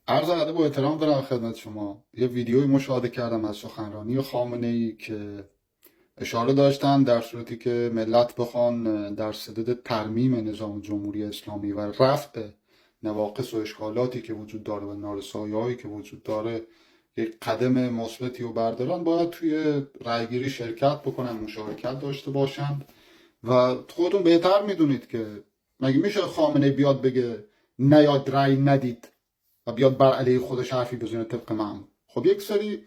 عرض ادب و احترام دارم خدمت شما. یه ویدیوی مشاهده کردم از سخنرانی خامنه‌ای که اشاره داشتن در صورتی که ملت بخوان در صدد ترمیم نظام جمهوری اسلامی و رفع نواقص و اشکالاتی که وجود داره و نارسایی‌هایی که وجود داره یک قدم مثبتی و بردارن، باید توی رأیگیری شرکت بکنن، مشارکت داشته باشند. و خودتون بهتر میدونید که مگه میشه خامنه بیاد بگه نیاد رأی ندید و بیاد بر علیه خودش حرفی بزنه طبق معمول؟ خب یک سری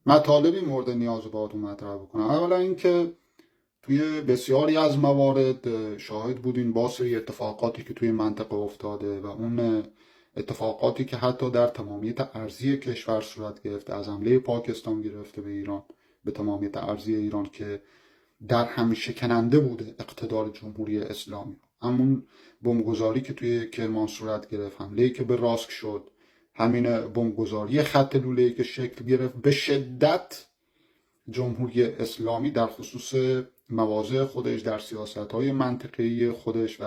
مطالبی مورد نیاز باهاتون مطرح بکنم. اولا اینکه توی بسیاری از موارد شاهد بودین با سری اتفاقاتی که توی منطقه افتاده و اون اتفاقاتی که حتی در تمامیت ارضی کشور صورت گرفته، از حمله پاکستان گرفته به ایران، به تمامیت ارضی ایران، که در هم شکننده بوده اقتدار جمهوری اسلامی. همون بمبگذاری که توی کرمان صورت گرفت، حمله‌ای که به راسک شد، همین بمبگذاری خط لوله‌ای که شکل گرفت، به شدت جمهوری اسلامی در خصوص مواضع خودش، در سیاست‌های منطقه‌ای خودش و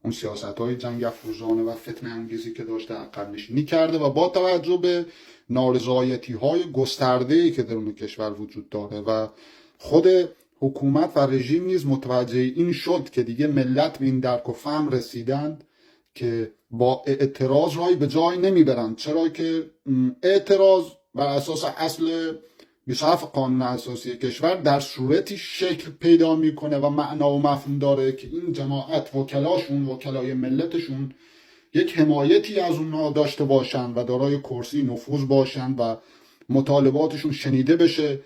اون سیاست‌های جنگ افروزانه و فتنه انگیزی که داشته عقب نشینی کرده و با توجه به نارضایتی‌های گسترده‌ای که درون کشور وجود داره و خود حکومت و رژیم نیز متوجه این شد که دیگه ملت به این درک و فهم رسیدند که با اعتراض رای به جای نمیبرند. چرا که اعتراض بر اساس اصل 27 قانون اساسی کشور در صورتی شکل پیدا میکنه و معنا و مفهوم داره که این جماعت وکلاشون، وکلای ملتشون، یک حمایتی از اونها داشته باشند و دارای کرسی نفوذ باشند و مطالباتشون شنیده بشه.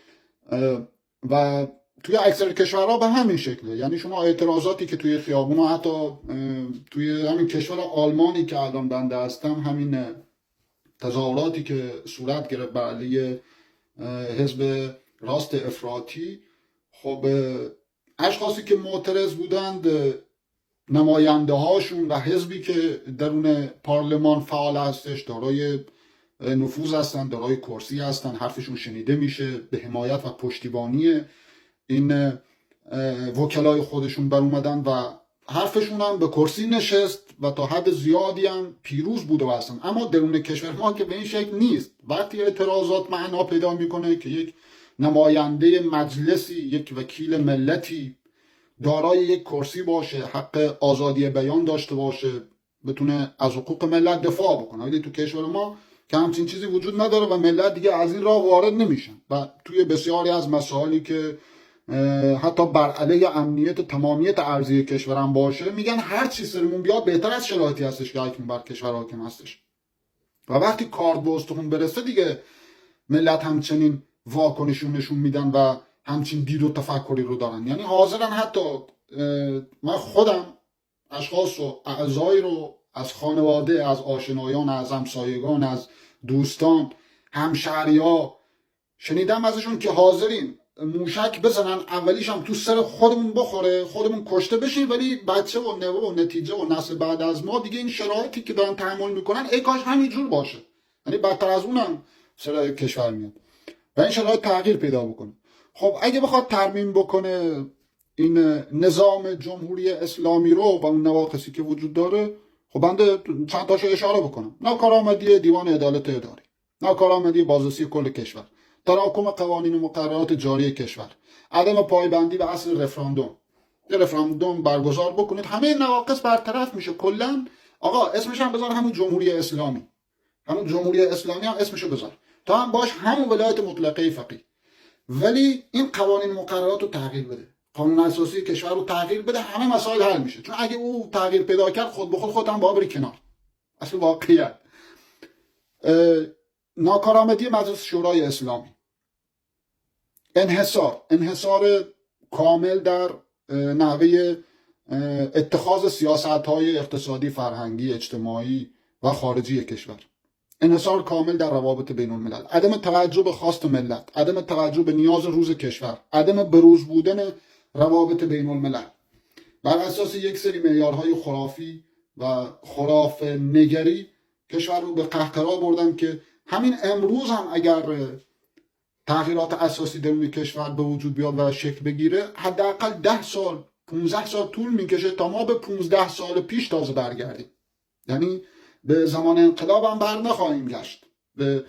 و توی اکثر کشورها به همین شکله. یعنی شما اعتراضاتی که توی خیابونا، حتی توی همین کشور آلمانی که الان بنده هستم، همین تظاهراتی که صورت گرفت بر علیه حزب راست افراطی، خب اشخاصی که معترض بودند نماینده هاشون و حزبی که درون پارلمان فعال هستش، دارای نفوذ هستن، دارای کرسی هستن، حرفشون شنیده میشه، به حمایت و پشتیبانی این وکلای خودشون بر اومدن و حرفشون هم به کرسی نشست و تا حد زیادی هم پیروز بوده و هستن. اما درون کشور ما که به این شکل نیست. وقتی اعتراضات معنا پیدا میکنه که یک نماینده مجلسی، یک وکیل ملتی دارای یک کرسی باشه، حق آزادی بیان داشته باشه، بتونه از حقوق ملت دفاع بکنه، ولی تو کشور ما که همچین چیزی وجود نداره و ملت دیگه از این راه وارد نمیشن و توی بسیاری از مسائلی که حتی بر علیه امنیت و تمامیت ارضی کشورم باشه، میگن هر چی سرمون بیاد بهتر از شرایطی هستش که اکنون بر کشور حاکم هستش. و وقتی کارد به استخون برسه دیگه ملت همچنین واکنشون نشون میدن و همچین دید و تفکری رو دارن. یعنی حاضرن حتی من خودم اشخاص و اعضایی رو از خانواده، از آشنایان، از همسایگان، از دوستان، همشهری‌ها شنیدم ازشون که حاضرین موشک بزنن، اولیش هم تو سر خودمون بخوره، خودمون کشته بشیم، ولی بچه و نوه و نتیجه و نسل بعد از ما دیگه این شرایطی که دارن تحمل میکنن ای کاش همینجور باشه. یعنی بدتر از اونم سر کشور میاد و این شرایط تغییر پیدا بکنه. خب اگه بخواد ترمیم بکنه این نظام جمهوری اسلامی رو و اون نواقصی که وجود داره، خب بنده چند تاشو اشاره بکنم. ناکارآمدی دیوان عدالت اداری، ناکارآمدی بازرسی کل کشور، تراکم قوانین و مقررات جاری کشور، عدم پایبندی به اصل رفراندوم. یه رفراندوم برگزار بکنید همه نواقص برطرف میشه. کلا آقا اسمش هم بذار همون جمهوری اسلامی، همون جمهوری اسلامی هم اسمشو بذار، تا هم باش همون ولایت مطلقه فقیه، ولی این قوانین مقررات رو تغییر بده، قانون اساسی کشور رو تغییر بده، همه مسائل حل میشه. چون اگه او تغییر پیدا کرد خود به خود هم با بری کنار. اصل واقعیت ناکارآمدی مجلس شورای اسلامی، انحصار کامل در نحوه اتخاذ سیاست‌های اقتصادی، فرهنگی، اجتماعی و خارجی کشور، انحصار کامل در روابط بین الملل، عدم توجه به خواست ملت، عدم توجه به نیاز روز کشور، عدم بروز بودن روابط بین الملل، بر اساس یک سری معیارهای خرافی و خراف نگری کشور رو به قهقرا بردن که همین امروز هم اگر تغییرات اساسی درون کشور به وجود بیاد و شکل بگیره، حداقل 10 سال 15 سال طول میکشه تا ما به 15 سال پیش تازه برگردیم. یعنی به زمان انقلاب هم بر نخواهیم گشت، به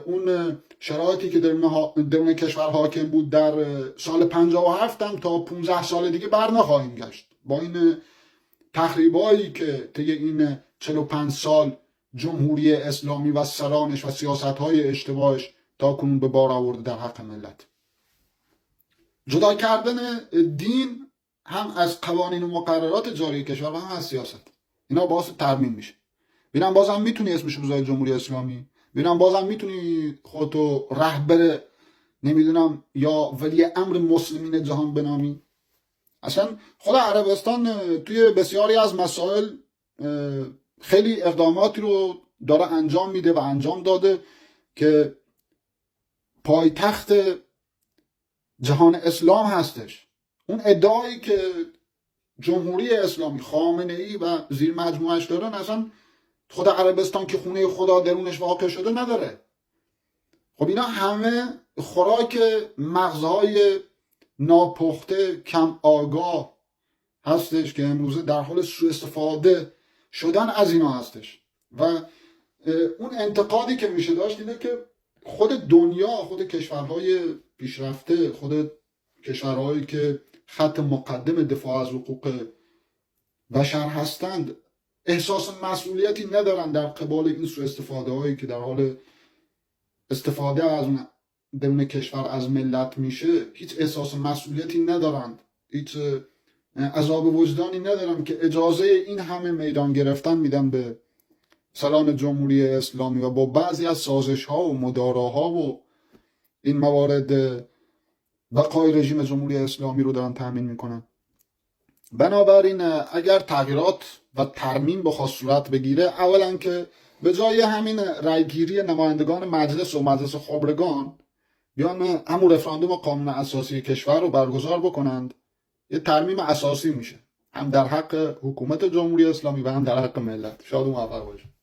اون شرایطی که درون کشور حاکم بود در سال 57 هم تا 15 سال دیگه بر نخواهیم گشت. با این تخریبایی که طی این 45 سال جمهوری اسلامی و سرانش و سیاست‌های اشتباهش تا کنون به بار آورده در حق ملت. جدا کردن دین هم از قوانین و مقررات جاری کشور و هم از سیاست، اینا باعث ترمیم میشه. ببینم بازم میتونی اسمش رو بذاری جمهوری اسلامی، ببینم بازم میتونی خودتو رهبر نمیدونم یا ولی امر مسلمین جهان بنامی. اصلا خود عربستان توی بسیاری از مسائل خیلی اقداماتی رو داره انجام میده و انجام داده که پایتخت جهان اسلام هستش. اون ادعایی که جمهوری اسلامی خامنه‌ای و زیر مجموعش دارن، اصلا خود عربستان که خونه خدا درونش واقع شده نداره. خب اینا همه خوراک مغزهای ناپخته کم آگاه هستش که امروزه در حال سوء استفاده شدن از اینا هستش. و اون انتقادی که میشه داشت اینه که خود دنیا، خود کشورهای پیشرفته، خود کشورهایی که خط مقدم دفاع از حقوق بشر هستند احساس مسئولیتی ندارن در قبال این سوء استفاده هایی که در حال استفاده از اون درون کشور از ملت میشه. هیچ احساس مسئولیتی ندارند، هیچ عذاب وجدانی ندارن که اجازه این همه میدان گرفتن میدن به سران جمهوری اسلامی و با بعضی از سازش ها و مداراها و این موارد بقای رژیم جمهوری اسلامی رو دارن تامین میکنن. بنابراین اگر تغییرات و ترمیم بخواد صورت بگیره، اولا که به جای همین رأیگیری نمایندگان مجلس و مجلس خبرگان بیان همون رفراندوم قانون اساسی کشور رو برگزار بکنند، یه ترمیم اساسی میشه، هم در حق حکومت جمهوری اسلامی و هم در حق ملت. شاد و موفق باشید.